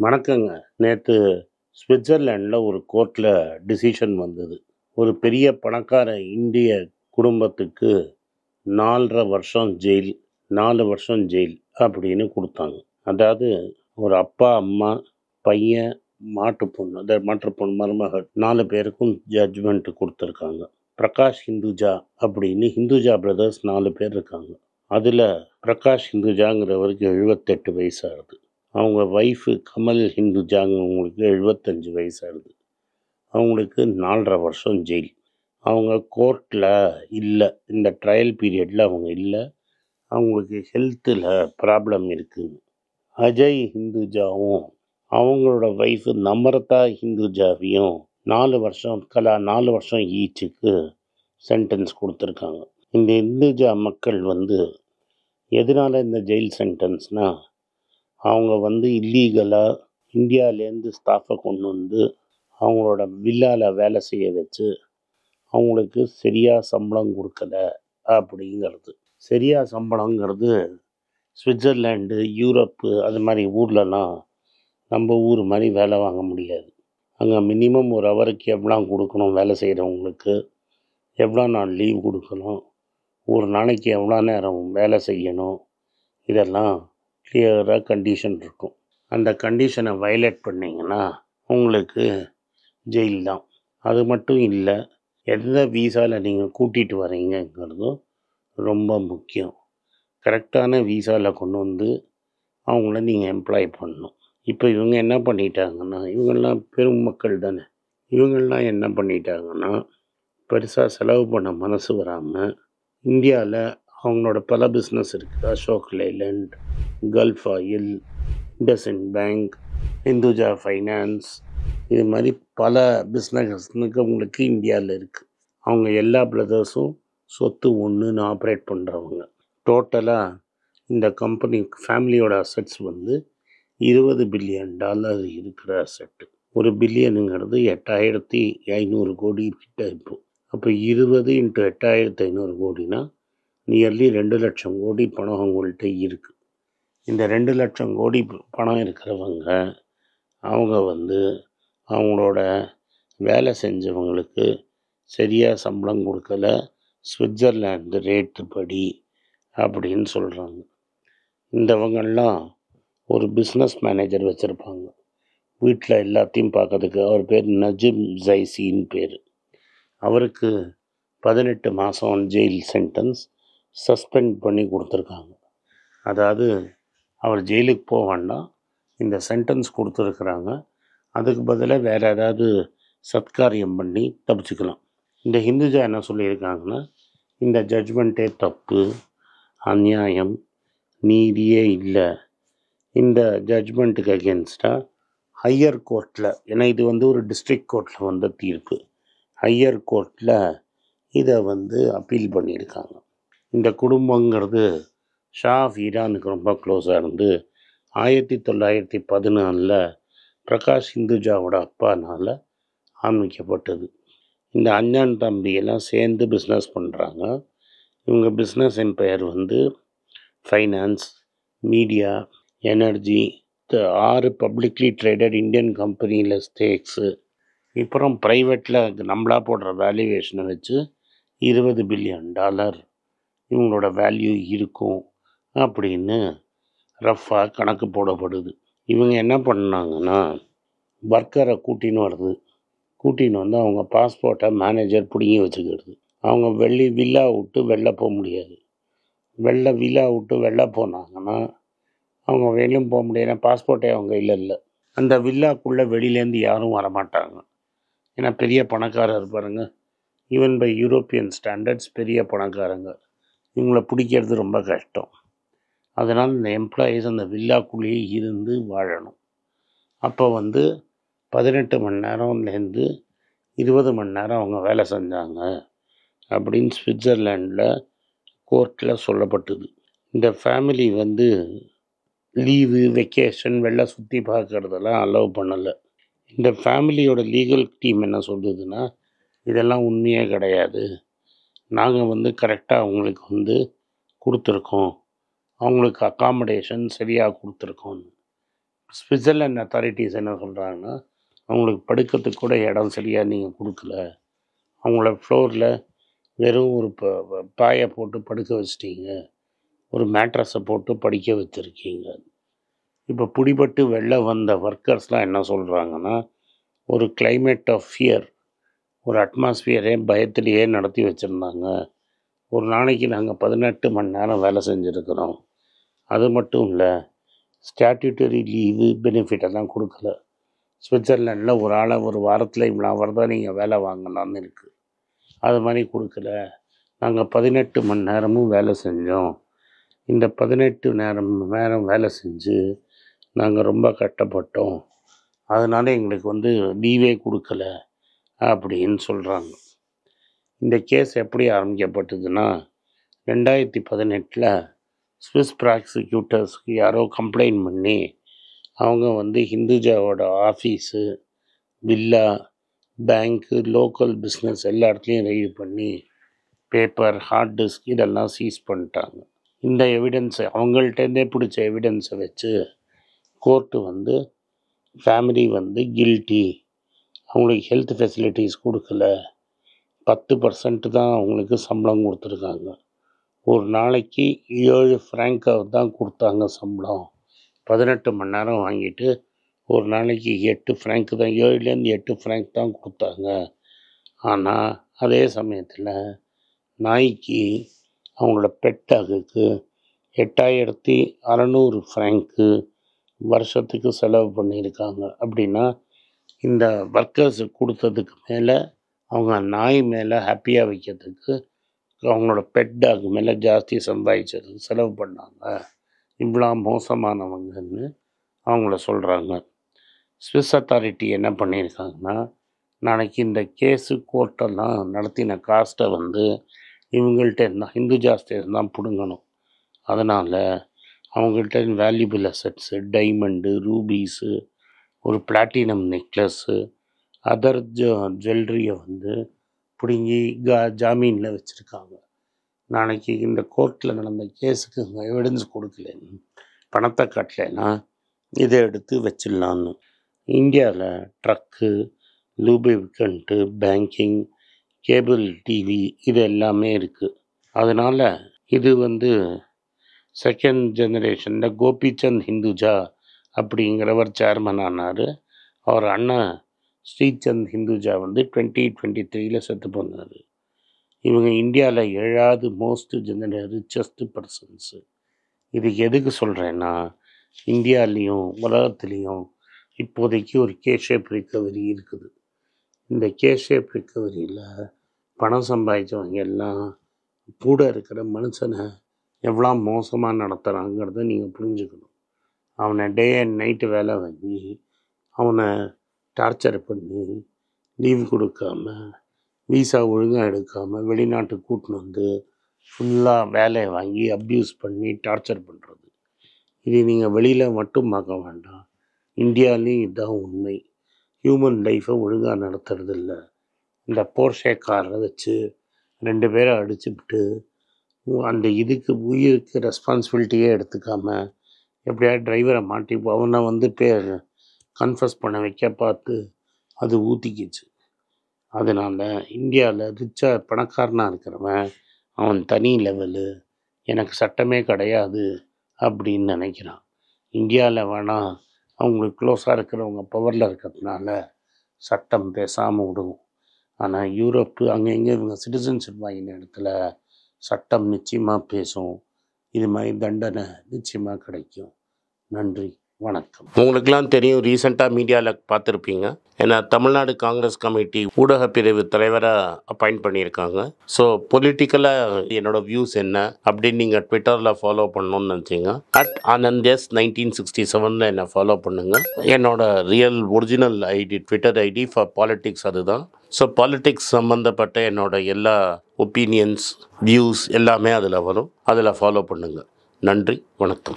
வணக்கங்க. நேத்து ஸ்விட்சர்லாண்ட்ல ஒரு கோர்ட்ல டிசிஷன் வந்தது. ஒரு பெரிய பணக்கார இந்திய குடும்பத்துக்கு 4 1/2 வருஷம் ஜெயில், 4 வருஷம் ஜெயில் அப்படின்னு குடுத்தாங்க. அதாவது ஒரு அப்பா, அம்மா, பையன், மாட்டுப் பொண்ணு மருமகள் 4 பேருக்கும் ஜட்ஜ்மெண்ட் குடுத்துருக்காங்க. பிரகாஷ் ஹிந்துஜா அப்படின்னு ஹிந்துஜா பிரதர்ஸ் 4 பேர் இருக்காங்க. அதுல பிரகாஷ் ஹிந்துஜாங்கிறவருக்கு 78 வயசு ஆகுது. அவங்க ஒய்ஃபு கமல் ஹிந்துஜாங்கிறவங்களுக்கு 75 வயசு ஆகுது. அவங்களுக்கு 4 1/2 வருஷம் ஜெயில். அவங்க கோர்ட்ல இல்ல. இந்த ட்ரையல் பீரியட்ல அவங்க இல்ல. அவங்களுக்கு ஹெல்த்தில் ப்ராப்ளம் இருக்குன்னு. அஜய் ஹிந்துஜாவும் அவங்களோட ஒய்ஃபு நமரதா ஹிந்துஜாவையும் 4 வருஷம் 4 வருஷம் ஈச்சுக்கு சென்டென்ஸ் கொடுத்துருக்காங்க. இந்த ஹிந்துஜா மக்கள் எதனால இந்த ஜெயில் சென்டென்ஸ்னா, அவங்க இல்லீகலாக இந்தியாவிலேருந்து ஸ்டாஃபை கொண்டு வந்து அவங்களோட வில்லாவில் வேலை செய்ய வச்சு அவங்களுக்கு சரியாக சம்பளம் கொடுக்கல அப்படிங்கிறது. சரியாக சம்பளங்கிறது ஸ்விட்சர்லாண்டு, யூரோப்பு அது மாதிரி ஊர்லலாம் நம்ம ஊர் மாதிரி வேலை வாங்க முடியாது. அங்கே மினிமம் ஒரு ஹவருக்கு எவ்வளோ கொடுக்கணும், வேலை செய்கிறவங்களுக்கு எவ்வளோ நாள் லீவ் கொடுக்கணும், ஒரு நாளைக்கு எவ்வளோ நேரம் வேலை செய்யணும், இதெல்லாம் கிளியராக கண்டிஷன் இருக்கும். அந்த கண்டிஷனை வயலேட் பண்ணிங்கன்னா உங்களுக்கு ஜெயில் தான். அது மட்டும் இல்லை, எந்த வீசாவில் நீங்கள் கூட்டிகிட்டு வரீங்கங்கிறதும் ரொம்ப முக்கியம். கரெக்டான வீசாவில் கொண்டு வந்து அவங்கள நீங்கள் எம்ப்ளாய் பண்ணணும். இப்போ இவங்க என்ன பண்ணிட்டாங்கன்னா, இவங்கெல்லாம் பெரும் மக்கள் தானே, இவங்கெல்லாம் என்ன பண்ணிட்டாங்கன்னா பெருசாக செலவு பண்ண மனசு வராமல் இந்தியாவில் அவங்களோட பல பிஸ்னஸ் இருக்குது. Ashok Leyland, Gulf Oil, IndusInd bank, Hinduja finance, இது மாதிரி பல பிஸ்னஸ்னுக்கு அவங்களுக்கு இந்தியாவில் இருக்குது. அவங்க எல்லா பிரதர்ஸும் சொத்து ஒன்றுன்னு ஆப்ரேட் பண்ணுறவங்க. டோட்டலாக இந்த கம்பெனி ஃபேமிலியோட அசட்ஸ் $20 பில்லியன் இருக்கிற அசட்டு. ஒரு பில்லியனுங்கிறது 8500 கோடி கிட்ட இப்போ. அப்போ 20 × 8500 கோடினா நியர்லி 2 லட்சம் கோடி பணம் அவங்கள்ட்ட இருக்குது. இந்த 2 லட்சம் கோடி பணம் இருக்கிறவங்க அவங்க அவங்களோட வேலை செஞ்சவங்களுக்கு சரியாக சம்பளம் கொடுக்கல, ஸ்விட்சர்லாந்து ரேட்டு படி அப்படின்னு சொல்கிறாங்க. இந்தவங்கெல்லாம் ஒரு பிஸ்னஸ் மேனேஜர் வச்சுருப்பாங்க வீட்டில் எல்லாத்தையும் பார்க்கறதுக்கு. அவர் பேர் நஜிம் ஜைசின்னு பேர். அவருக்கு 18 மாதம் ஜெயில் சென்டென்ஸ் சஸ்பெண்ட் பண்ணி கொடுத்துருக்காங்க. அதாவது அவர் ஜெயிலுக்கு போக வேண்டாம், இந்த சென்டென்ஸ் கொடுத்துருக்குறாங்க, அதுக்கு பதிலாக வேறு ஏதாவது சத்காரியம் பண்ணி தப்பிச்சுக்கலாம். இந்த ஹிந்துஜா என்ன சொல்லியிருக்காங்கன்னா, இந்த ஜட்ஜ்மெண்ட்டே தப்பு, அநியாயம், நீதியே இல்லை. இந்த ஜட்ஜ்மெண்ட்டுக்கு அகேன்ஸ்டாக ஹையர் கோர்ட்டில், ஏன்னா இது ஒரு டிஸ்ட்ரிக்ட் கோர்ட்டில் வந்த தீர்ப்பு, ஹையர் கோர்ட்டில் இதை அப்பீல் பண்ணியிருக்காங்க. இந்த குடும்பங்கிறது ஷா ஆஃப் ஈரானுக்கு ரொம்ப க்ளோஸாக இருந்து 1914 பிரகாஷ் ஹிந்துஜாவோட அப்பானால் ஆரம்பிக்கப்பட்டது. இந்த அண்ணன் தம்பியெல்லாம் சேர்ந்து பிஸ்னஸ் பண்ணுறாங்க. இவங்க business empire finance, media, energy, 6 publicly traded Indian கம்பெனியில் ஸ்டேக்ஸு, அப்புறம் ப்ரைவேட்டில் நம்மளா போடுற வேல்யூவேஷனை வச்சு $20 பில்லியன் இவங்களோட வேல்யூ இருக்கும் அப்படின்னு ரஃப்பாக கணக்கு போடப்படுது. இவங்க என்ன பண்ணாங்கன்னா, ஒர்க்கரை கூட்டின்னு வந்து அவங்க பாஸ்போர்ட்டை மேனேஜர் பிடுங்கி வச்சுக்கிறது. அவங்க வில்லா விட்டு வெளில போக முடியாது. வில்லா விட்டு வெளில போனாங்கன்னா அவங்க வெளியும் போக முடியாது, பாஸ்போர்ட்டே அவங்க இல்லை. அந்த வில்லாக்குள்ளே வெளியிலேருந்து யாரும் வரமாட்டாங்க. ஏன்னா பெரிய பணக்காரர் பாருங்க, ஈவன் பை யூரோப்பியன் ஸ்டாண்டர்ட்ஸ் பெரிய பணக்காரங்க, இவங்கள பிடிக்கிறது ரொம்ப கஷ்டம். அதனால் இந்த எம்ப்ளாயீஸ் அந்த வில்லாக்குள்ளேயே இருந்து வாழணும். அப்போ 18 மணி நேரம்லேருந்து 20 மணி நேரம் அவங்க வேலை செஞ்சாங்க அப்படின்னு ஸ்விட்சர்லாண்டில் கோர்ட்டில் சொல்லப்பட்டது. இந்த ஃபேமிலி லீவு, வெக்கேஷன், வெளில சுற்றி பார்க்குறதெல்லாம் அலோவ் பண்ணலை. இந்த ஃபேமிலியோட லீகல் டீம் என்ன சொல்லுதுன்னா, இதெல்லாம் உண்மையே கிடையாது, நாங்கள் கரெக்டாக அவங்களுக்கு கொடுத்துருக்கோம், அவங்களுக்கு அக்காமடேஷன் சரியாக கொடுத்துருக்கோம். ஸ்விட்சர்லாண்ட் அத்தாரிட்டிஸ் என்ன சொல்கிறாங்கன்னா, அவங்களுக்கு படுக்கிறதுக்கு கூட இடம் சரியாக நீங்கள் கொடுக்கல. அவங்கள ஃப்ளோரில் வெறும் ஒரு பாயை போட்டு படுக்க வச்சிட்டீங்க, ஒரு மேட்ரஸை போட்டு படிக்க வச்சுருக்கீங்க. இப்போ பிடிபட்டு வெளில வந்த ஒர்க்கர்ஸ்லாம் என்ன சொல்கிறாங்கன்னா, ஒரு கிளைமேட் ஆஃப் ஃபியர், ஒரு அட்மாஸ்பியரே பயத்திலேயே நடத்தி வச்சுருந்தாங்க. ஒரு நாளைக்கு நாங்கள் 18 மணி நேரம் வேலை செஞ்சுருக்கிறோம். அது மட்டும் இல்லை, ஸ்டாட்யூட்டரி லீவு பெனிஃபிட்டெல்லாம் கொடுக்கல. ஸ்விட்சர்லாண்டில் ஒரு ஆளை ஒரு வாரத்தில் இவ்வளோ அவர் தான் நீங்கள் வேலை வாங்கலான்னு இருக்குது. அது மாதிரி கொடுக்கல. நாங்கள் 18 மணி நேரமும் வேலை செஞ்சோம். இந்த 18 நேரம் வேலை செஞ்சு நாங்கள் ரொம்ப கஷ்டப்பட்டோம். அதனால் எங்களுக்கு லீவே கொடுக்கல அப்படின்னு சொல்கிறாங்க. இந்த கேஸ் எப்படி ஆரம்பிக்கப்பட்டதுன்னா, 2018 ஸ்விஸ் ப்ராசிக்யூட்டர்ஸ்க்கு யாரோ கம்ப்ளைண்ட் பண்ணி அவங்க ஹிந்துஜாவோட ஆஃபீஸு, வில்லா, பேங்க்கு, லோக்கல் பிஸ்னஸ் எல்லா இடத்துலையும் ரெய்டு பண்ணி பேப்பர், ஹார்ட் டிஸ்க் இதெல்லாம் சீஸ் பண்ணிட்டாங்க. இந்த எவிடன்ஸை அவங்கள்ட்டேருந்தே பிடிச்ச எவிடன்ஸை வச்சு கோர்ட்டு ஃபேமிலி கில்ட்டி, அவங்களுக்கு ஹெல்த் ஃபெசிலிட்டிஸ் கொடுக்கல, 10% தான் அவங்களுக்கு சம்பளம் கொடுத்துருக்காங்க. ஒரு நாளைக்கு 7 ஃப்ராங்காக தான் கொடுத்தாங்க சம்பளம். 18 மணி நேரம் வாங்கிட்டு ஒரு நாளைக்கு 8 ஃப்ராங்க் தான், 7லேருந்து 8 ஃப்ராங்க் தான் கொடுத்தாங்க. ஆனால் அதே சமயத்தில் நாய்க்கு, அவங்களோட பெட்டாகுக்கு 8600 ஃப்ராங்க்கு வருஷத்துக்கு செலவு பண்ணியிருக்காங்க. அப்படின்னா இந்த ஒர்க்கர்ஸு கொடுத்ததுக்கு மேலே அவங்க நாய் மேலே ஹாப்பியாக வைக்கிறதுக்கு அவங்களோட பெட் டாக் மேலே ஜாஸ்தி சம்பாதிச்சதுக்கு செலவு பண்ணாங்க. இவ்வளோ மோசமானவங்கன்னு அவங்கள சொல்கிறாங்க. ஸ்விஸ் அத்தாரிட்டி என்ன பண்ணியிருக்காங்கன்னா, நாளைக்கு இந்த கேஸு கோர்ட்டெல்லாம் நடத்தின காஸ்ட்டை இவங்கள்ட்ட இருந்தால் ஹிந்துஜாஸ்டேஸ் தான் பிடுங்கணும். அதனால் அவங்கள்ட்ட வேல்யூபிள் அசட்ஸு, டைமண்டு, ரூபீஸு, ஒரு பிளாட்டினம் நெக்லஸ்ஸு, அதர் ஜுவல்லரியை பிடுங்கி ஜாமீனில் வச்சுருக்காங்க. நாளைக்கு இந்த கோர்ட்டில் நடந்த கேஸுக்கு எவிடன்ஸ் கொடுக்கலன்னு, பணத்தை கட்டலைன்னா இதை எடுத்து வச்சிடலான்னு. இந்தியாவில் ட்ரக்கு, லூபிரிகண்ட்டு, பேங்கிங், கேபிள் டிவி இது எல்லாமே இருக்குது. அதனால் இது செகண்ட் ஜெனரேஷனில் கோபிச்சந்த் ஹிந்துஜா அப்படிங்கிறவர் சேர்மன் ஆனார். அவர் அண்ணன் ஸ்ரீசந்த் ஹிந்துஜா 2023 செத்து போனார். இவங்க இந்தியாவில் 7வது மோஸ்ட் ரிச்சஸ்ட் பர்சன்ஸு. இதுக்கு எதுக்கு சொல்கிறேன்னா, இந்தியாலேயும் உலகத்துலேயும் இப்போதைக்கு ஒரு கேஷேப் ரிக்கவரி இருக்குது. இந்த கேஷேப் ரிக்கவரியில் பணம் சம்பாதிச்சவங்க எல்லாம் கூட இருக்கிற மனுஷனை எவ்வளோ மோசமாக நடத்துகிறாங்கிறத நீங்கள் புரிஞ்சுக்கணும். அவனை டே அண்ட் நைட்டு வேலை வாங்கி, அவனை டார்ச்சர் பண்ணி, லீவ் கொடுக்காம, வீசா ஒழுங்காக எடுக்காமல் வெளிநாட்டுக்கு கூட்டின்னு ஃபுல்லாக வேலையை வாங்கி அப்யூஸ் பண்ணி டார்ச்சர் பண்ணுறது. இது நீங்கள் வெளியில் மட்டும் பார்க்க வேண்டாம், இந்தியாவிலையும் இதுதான் உண்மை. ஹியூமன் லைஃப்பை ஒழுங்காக நடத்துறதில்ல. இந்த போர்ஷே காரை வச்சு 2 பேரை அடிச்சுவிட்டு அந்த உயிருக்கு ரெஸ்பான்சிபிலிட்டியே எடுத்துக்காமல் எப்படியாவது டிரைவரை மாட்டி அவனை கன்ஃபஸ் பண்ண வைக்க பார்த்து அது ஊற்றிக்கிச்சு. அதனால் இந்தியாவில் பணக்காரனாக இருக்கிறவன் அவன் தனி லெவலு, எனக்கு சட்டமே கிடையாது அப்படின்னு நினைக்கிறான். இந்தியாவில் வேணால் அவங்களுக்கு க்ளோஸாக இருக்கிறவங்க பவரில் இருக்கிறதுனால சட்டம் பேசாமல் விடுவோம். ஆனால் யூரோப்பு அங்கே இவங்க சிட்டிசன்ஷிப் வாங்கின இடத்துல சட்டம் நிச்சயமாக பேசும். இது மாதிரி தண்டனை நிச்சயமாக கிடைக்கும். நன்றி, வணக்கம். உங்களுக்கெல்லாம் தெரியும், ரீசெண்டாக மீடியாவில் பார்த்துருப்பீங்க, ஏன்னா தமிழ்நாடு காங்கிரஸ் கமிட்டி ஊடக பிரிவு தலைவராக அப்பாயிண்ட் பண்ணியிருக்காங்க. ஸோ பொலிட்டிக்கலாக என்னோடய வியூஸ் என்ன அப்படின்னு நீங்கள் ட்விட்டரில் ஃபாலோ பண்ணணும்னு நினச்சிங்க, @AnandS1967 என்னை ஃபாலோ பண்ணுங்கள். என்னோடய real original ID, Twitter ID for politics அதுதான். ஸோ பாலிட்டிக்ஸ் சம்மந்தப்பட்ட என்னோட எல்லா ஒப்பீனியன்ஸ், வியூஸ் எல்லாமே அதில் வரும். அதில் ஃபாலோ பண்ணுங்கள். நன்றி, வணக்கம்.